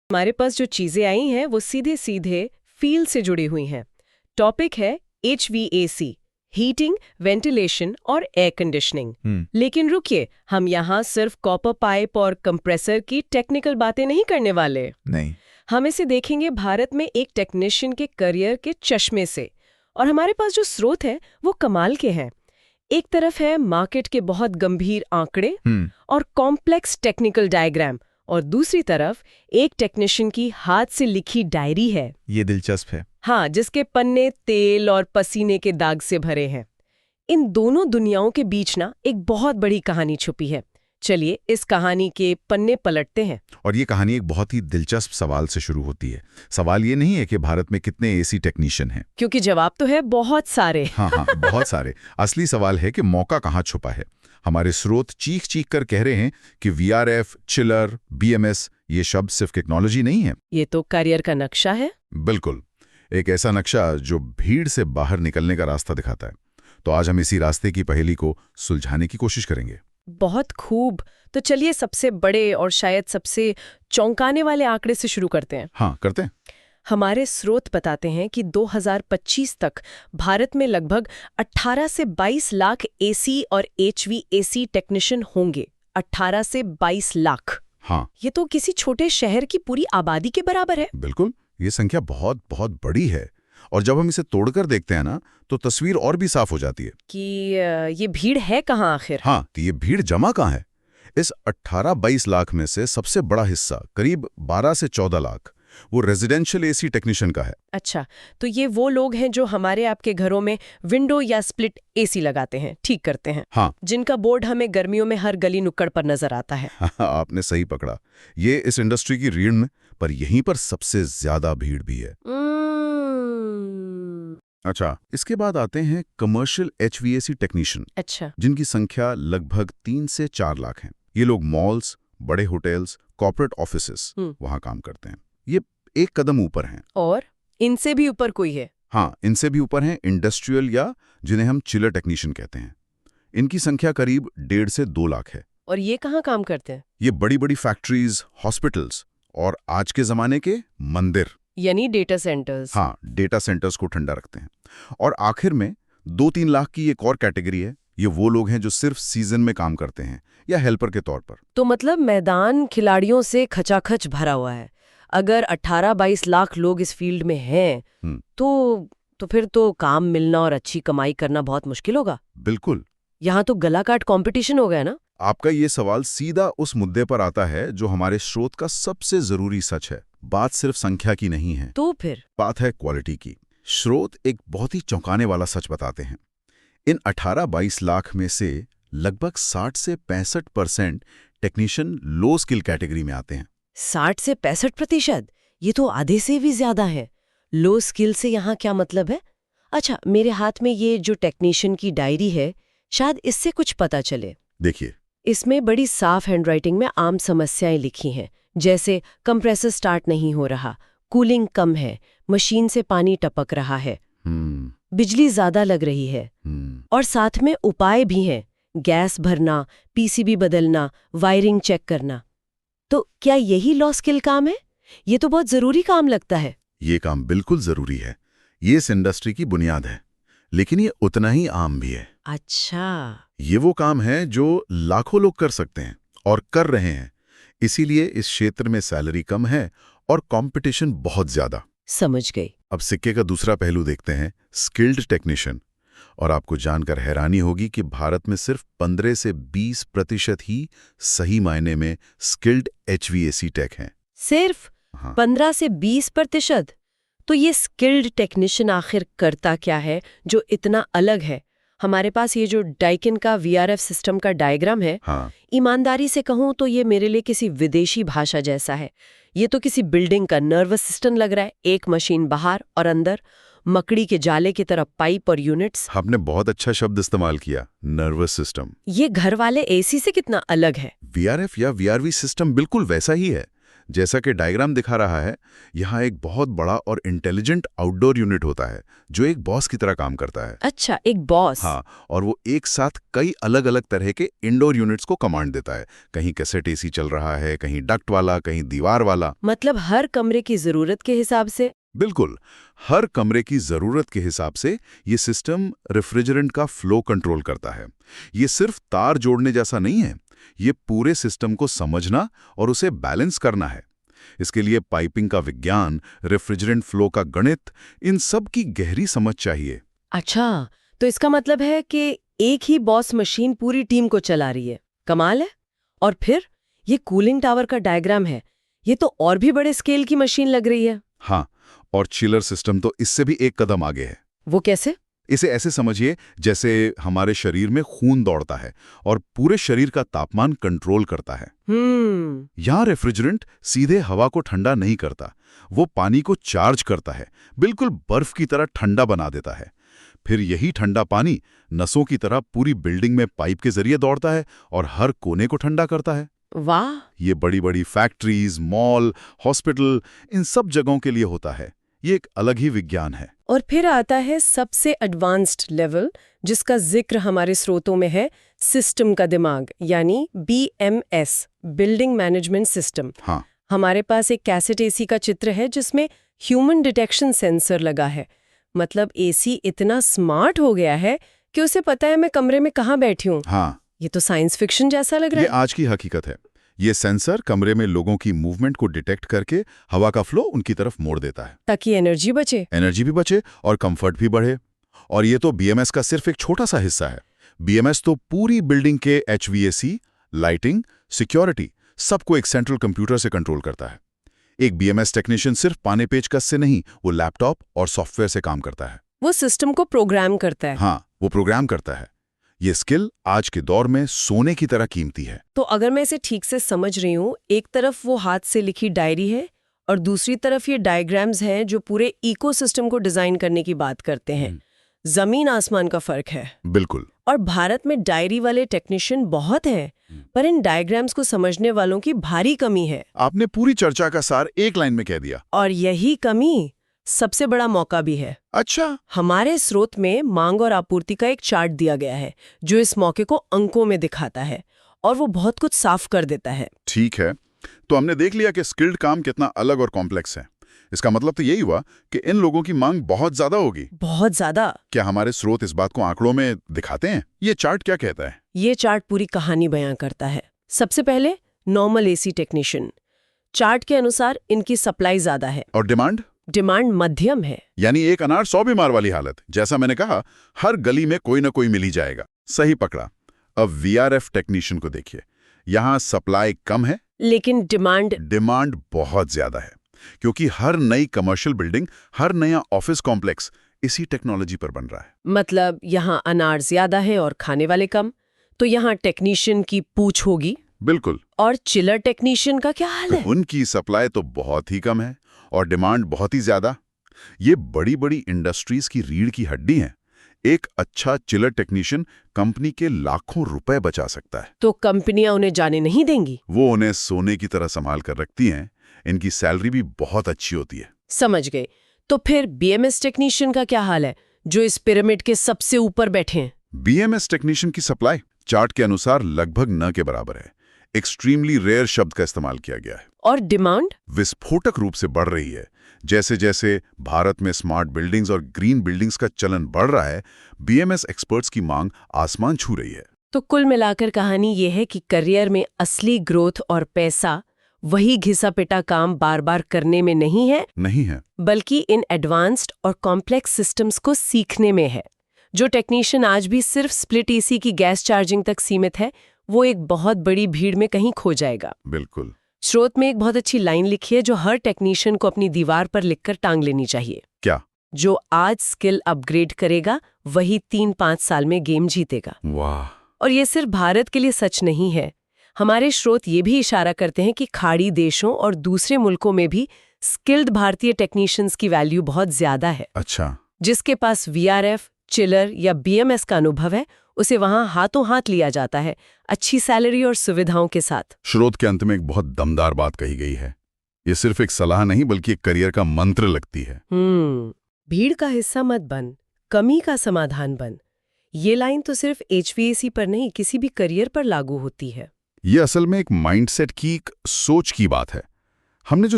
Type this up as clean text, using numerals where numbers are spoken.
हमारे पास जो चीजें आई हैं वो सीधे सीधे फील्ड से जुड़ी हुई हैं। टॉपिक है HVAC, हीटिंग, वेंटिलेशन और एयर कंडीशनिंग। लेकिन रुकिए, हम यहाँ सिर्फ कॉपर पाइप और कंप्रेसर की टेक्निकल बातें नहीं करने वाले। नहीं। हम इसे देखेंगे भारत में एक टेक्नीशियन के करियर के चश्मे से। और हमारे पास जो स्रोत है वो कमाल के हैं। एक तरफ है मार्केट के बहुत गंभीर आंकड़े और कॉम्प्लेक्स टेक्निकल डायग्राम, और दूसरी तरफ एक टेक्नीशियन की हाथ से लिखी डायरी है। ये दिलचस्प है। हाँ, जिसके पन्ने तेल और पसीने के दाग से भरे हैं। इन दोनों दुनियाओं के बीच ना एक बहुत बड़ी कहानी छुपी है। चलिए इस कहानी के पन्ने पलटते हैं। और ये कहानी एक बहुत ही दिलचस्प सवाल से शुरू होती है। सवाल ये नहीं है कि भारत में कितने एसी टेक्नीशियन हैं, क्योंकि जवाब तो है बहुत सारे। हाँ हाँ, बहुत सारे। असली सवाल है कि मौका कहाँ छुपा है। हमारे स्रोत चीख चीख कर कह रहे हैं कि VRF, चिलर, BMS ये शब्द सिर्फ टेक्नोलॉजी नहीं है। ये तो करियर का नक्शा है। बिल्कुल, एक ऐसा नक्शा जो भीड़ से बाहर निकलने का रास्ता दिखाता है। तो आज हम इसी रास्ते की पहेली को सुलझाने की कोशिश करेंगे। बहुत खूब। तो चलिए सबसे बड़े और शायद सबसे चौंकाने वाले आंकड़े से शुरू करते हैं। हाँ, करते हैं। हमारे स्रोत बताते हैं कि 2025 तक भारत में लगभग 18 से 22 लाख AC और HVAC टेक्नीशियन होंगे। 18 से 22 लाख। हाँ, ये तो किसी छोटे शहर की पूरी आबादी के बराबर है। बिल्कुल, ये संख्या बहुत बहुत बड़ी है। और जब हम इसे तोड़कर देखते हैं ना, तो तस्वीर और भी साफ हो जाती है कि ये भीड़ है कहाँ आखिर। हाँ, तो ये भीड़ जमा कहाँ है। इस 18-22 लाख में से सबसे बड़ा हिस्सा, करीब 12 से 14 लाख, वो रेजिडेंशियल AC टेक्नीशियन का है। अच्छा, तो ये वो लोग हैं जो हमारे आपके घरों में विंडो या स्प्लिट AC लगाते हैं, ठीक करते हैं। हाँ, जिनका बोर्ड हमें गर्मियों में हर गली नुक्कड़ पर नजर आता है। आपने सही पकड़ा। ये इस इंडस्ट्री की रीढ़ में, पर यहीं पर सबसे ज्यादा भीड़ भी है। अच्छा, इसके बाद आते हैं कमर्शियल HVAC टेक्नीशियन। अच्छा, जिनकी संख्या लगभग 3 से 4 लाख है। ये लोग मॉल्स, बड़े होटल्स, कॉर्पोरेट ऑफिसेस वहां काम करते हैं। ये एक कदम ऊपर हैं। और इनसे भी ऊपर कोई है? हाँ, इनसे भी ऊपर हैं इंडस्ट्रियल, या जिन्हें हम चिलर टेक्नीशियन कहते हैं। इनकी संख्या करीब 1.5 से 2 लाख है। और ये कहाँ काम करते हैं? ये बड़ी बड़ी फैक्ट्रीज, हॉस्पिटल्स और आज के जमाने के मंदिर, यानी डेटा सेंटर्स। हाँ, डेटा सेंटर्स को ठंडा रखते हैं। और आखिर में 2-3 लाख की एक और कैटेगरी है। ये वो लोग हैं जो सिर्फ सीजन में काम करते हैं या हेल्पर के तौर पर। तो मतलब मैदान खिलाड़ियों से खचाखच भरा हुआ है। अगर 18-22 लाख लोग इस फील्ड में हैं तो फिर तो काम मिलना और अच्छी कमाई करना बहुत मुश्किल होगा। बिल्कुल। यहाँ तो गला काट कंपटीशन हो गया ना। आपका ये सवाल सीधा उस मुद्दे पर आता है जो हमारे स्रोत का सबसे जरूरी सच है। बात सिर्फ संख्या की नहीं है, तो फिर बात है क्वालिटी की। स्रोत एक बहुत ही चौंकाने वाला सच बताते हैं। इन 18-22 लाख में से लगभग 60 से 65% टेक्नीशियन लो स्किल कैटेगरी में आते हैं। 60 से 65%? ये तो आधे से भी ज्यादा है। लो स्किल से यहाँ क्या मतलब है? अच्छा, मेरे हाथ में ये जो टेक्नीशियन की डायरी है, शायद इससे कुछ पता चले। देखिए, इसमें बड़ी साफ हैंडराइटिंग में आम समस्याएं लिखी हैं, जैसे कंप्रेसर स्टार्ट नहीं हो रहा, कूलिंग कम है, मशीन से पानी टपक रहा है, बिजली ज्यादा लग रही है। और साथ में उपाय भी हैं, गैस भरना, PCB बदलना, वायरिंग चेक करना। तो क्या यही लॉ स्किल काम है? ये तो बहुत जरूरी काम लगता है। ये काम बिल्कुल जरूरी है। ये इस इंडस्ट्री की बुनियाद है, लेकिन ये उतना ही आम भी है। अच्छा, ये वो काम है जो लाखों लोग कर सकते हैं और कर रहे हैं। इसीलिए इस क्षेत्र में सैलरी कम है और कंपटीशन बहुत ज्यादा। समझ गई। अब सिक्के का दूसरा पहलू देखते हैं, स्किल्ड टेक्नीशियन। और आपको जानकर हैरानी होगी कि भारत में सिर्फ 15 से 20% ही सही मायने में स्किल्ड HVAC टेक हैं। सिर्फ? हाँ। 15 से 20%? तो ये स्किल्ड टेक्नीशियन आखिर करता क्या है जो इतना अलग है? हमारे पास ये जो डाइकिन का VRF सिस्टम का डायग्राम है, हाँ। ईमानदारी से कहूँ तो ये मेरे लिए किसी विदेशी भाषा जैसा है। ये तो किसी बिल्डिंग का नर्वस सिस्टम लग रहा है। एक मशीन बाहर और अंदर, मकड़ी के जाले की तरह पाइप और यूनिट्स। आपने बहुत अच्छा शब्द इस्तेमाल किया, नर्वस सिस्टम। ये घर वाले AC से कितना अलग है? VRF या VRV सिस्टम बिल्कुल वैसा ही है। जैसा कि डायग्राम दिखा रहा है, यहाँ एक बहुत बड़ा और इंटेलिजेंट आउटडोर यूनिट होता है जो एक बॉस की तरह काम करता है। अच्छा, एक बॉस। हाँ, और वो एक साथ कई अलग अलग तरह के इंडोर यूनिट्स को कमांड देता है। कहीं कैसेट एसी चल रहा है, कहीं डक्ट वाला, कहीं दीवार वाला। मतलब हर कमरे की जरूरत के हिसाब से। बिल्कुल, हर कमरे की जरूरत के हिसाब से ये सिस्टम रेफ्रिजरेंट का फ्लो कंट्रोल करता है। ये सिर्फ तार जोड़ने जैसा नहीं है, ये पूरे सिस्टम को समझना और उसे बैलेंस करना है। इसके लिए पाइपिंग का विज्ञान, रेफ्रिजरेंट फ्लो का गणित, इन सब की गहरी समझ चाहिए। अच्छा, तो इसका मतलब है कि एक ही बॉस मशीन पूरी टीम को चला रही है। कमाल है। और फिर ये कूलिंग टावर का डायग्राम है, ये तो और भी बड़े स्केल की मशीन लग रही है। हाँ, और चिलर सिस्टम तो इससे भी एक कदम आगे है। वो कैसे? इसे ऐसे समझिए जैसे हमारे शरीर में खून दौड़ता है और पूरे शरीर का तापमान कंट्रोल करता है। यहाँ रेफ्रिजरेंट सीधे हवा को ठंडा नहीं करता, वो पानी को चार्ज करता है, बिल्कुल बर्फ की तरह ठंडा बना देता है। फिर यही ठंडा पानी नसों की तरह पूरी बिल्डिंग में पाइप के जरिए दौड़ता है और हर कोने को ठंडा करता है। वाह! ये बड़ी बड़ी फैक्ट्रीज, मॉल, हॉस्पिटल, इन सब जगहों के लिए होता है। ये एक अलग ही विज्ञान है। और फिर आता है सबसे एडवांस्ड लेवल, जिसका जिक्र हमारे स्रोतों में है, सिस्टम का दिमाग, यानी BMS, बिल्डिंग मैनेजमेंट सिस्टम। हाँ, हमारे पास एक कैसेट एसी का चित्र है जिसमें ह्यूमन डिटेक्शन सेंसर लगा है। मतलब एसी इतना स्मार्ट हो गया है कि उसे पता है मैं कमरे में कहाँ बैठी हूँ। हाँ, ये तो साइंस फिक्शन जैसा लग रहा ये है। आज की हकीकत है। ये सेंसर कमरे में लोगों की मूवमेंट को डिटेक्ट करके हवा का फ्लो उनकी तरफ मोड़ देता है, ताकि एनर्जी बचे। एनर्जी भी बचे और कंफर्ट भी बढ़े। और ये तो BMS का सिर्फ एक छोटा सा हिस्सा है। BMS तो पूरी बिल्डिंग के HVAC, लाइटिंग, सिक्योरिटी, सबको एक सेंट्रल कंप्यूटर से कंट्रोल करता है। एक BMS टेक्नीशियन सिर्फ पाने पेचकस से नहीं, वो लैपटॉप और सॉफ्टवेयर से काम करता है। वो सिस्टम को प्रोग्राम करता है। हाँ, वो प्रोग्राम करता है। ये स्किल आज के दौर में सोने की तरह कीमती है। तो अगर मैं इसे ठीक से समझ रही हूँ, एक तरफ वो हाथ से लिखी डायरी है और दूसरी तरफ ये डायग्राम्स हैं जो पूरे इकोसिस्टम को डिजाइन करने की बात करते हैं। जमीन आसमान का फर्क है। बिल्कुल। और भारत में डायरी वाले टेक्नीशियन बहुत हैं, पर इन डायग्राम्स को समझने वालों की भारी कमी है। आपने पूरी चर्चा का सार एक लाइन में कह दिया। और यही कमी सबसे बड़ा मौका भी है। अच्छा, हमारे स्रोत में मांग और आपूर्ति का एक चार्ट दिया गया है जो इस मौके को अंकों में दिखाता है और वो बहुत कुछ साफ कर देता है। ठीक है, तो हमने देख लिया कि स्किल्ड काम कितना अलग और कॉम्प्लेक्स है। इसका मतलब तो यही हुआ कि इन लोगों की मांग बहुत ज्यादा होगी। बहुत ज्यादा। क्या हमारे स्रोत इस बात को आंकड़ों में दिखाते हैं? ये चार्ट क्या कहता है? ये चार्ट पूरी कहानी बयां करता है। सबसे पहले नॉर्मल एसी टेक्नीशियन। चार्ट के अनुसार इनकी सप्लाई ज्यादा है और डिमांड मध्यम है। यानी एक अनार 100 बीमार वाली हालत। जैसा मैंने कहा, हर गली में कोई ना कोई मिल ही जाएगा। सही पकड़ा। अब VRF टेक्नीशियन को देखिए। यहाँ सप्लाई कम है लेकिन डिमांड बहुत ज्यादा है, क्योंकि हर नई कमर्शियल बिल्डिंग, हर नया ऑफिस कॉम्प्लेक्स इसी टेक्नोलॉजी पर बन रहा है। मतलब यहाँ अनार ज्यादा है और खाने वाले कम, तो यहाँ टेक्नीशियन की पूछ होगी। बिल्कुल। और चिलर टेक्नीशियन का क्या हाल है? उनकी सप्लाई तो बहुत ही कम है और डिमांड बहुत ही ज्यादा। ये बड़ी बड़ी इंडस्ट्रीज की रीढ़ की हड्डी हैं। एक अच्छा चिलर टेक्नीशियन कंपनी के लाखों रुपए बचा सकता है। तो कंपनियां उन्हें जाने नहीं देंगी? वो उन्हें सोने की तरह संभाल कर रखती हैं। इनकी सैलरी भी बहुत अच्छी होती है। समझ गए। तो फिर BMS टेक्नीशियन का क्या हाल है, जो इस पिरामिड के सबसे ऊपर बैठे हैं? BMS टेक्नीशियन की सप्लाई चार्ट के अनुसार लगभग न के बराबर है। एक्सट्रीमली रेयर शब्द का इस्तेमाल किया गया है। और डिमांड विस्फोटक रूप से बढ़ रही है। जैसे जैसे भारत में स्मार्ट बिल्डिंग्स और ग्रीन बिल्डिंग्स का चलन बढ़ रहा है, BMS एक्सपर्ट्स की मांग आसमान छू रही है। तो कुल मिलाकर कहानी ये है कि करियर में असली ग्रोथ और पैसा वही घिसा पिटा काम बार बार करने में नहीं है, बल्कि इन एडवांस्ड और कॉम्प्लेक्स सिस्टम्स को सीखने में है। जो टेक्नीशियन आज भी सिर्फ स्प्लिट एसी की गैस चार्जिंग तक सीमित है, वो एक बहुत बड़ी भीड़ में कहीं खो जाएगा। बिल्कुल। स्रोत में एक बहुत अच्छी लाइन लिखी है जो हर टेक्नीशियन को अपनी दीवार पर लिखकर टांग लेनी चाहिए। क्या? जो आज स्किल अपग्रेड करेगा वही 3-5 साल में गेम जीतेगा। वाह! और ये सिर्फ भारत के लिए सच नहीं है। हमारे स्रोत ये भी इशारा करते हैं कि खाड़ी देशों और दूसरे मुल्कों में भी स्किल्ड भारतीय टेक्नीशियंस की वैल्यू बहुत ज्यादा है। अच्छा। जिसके पास VRF, चिलर या BMS का अनुभव है, उसे वहां हाथों हाथ लिया जाता है, अच्छी सैलरी और सुविधाओं के साथ। स्रोत के अंत में एक बहुत दमदार बात कही गई है। ये सिर्फ एक सलाह नहीं बल्कि एक करियर का मंत्र लगती है। भीड़ का हिस्सा मत बन, कमी का समाधान बन। ये लाइन तो सिर्फ HVAC पर नहीं, किसी भी करियर पर लागू होती है। ये असल में एक माइंडसेट की, एक सोच की बात है। हमने जो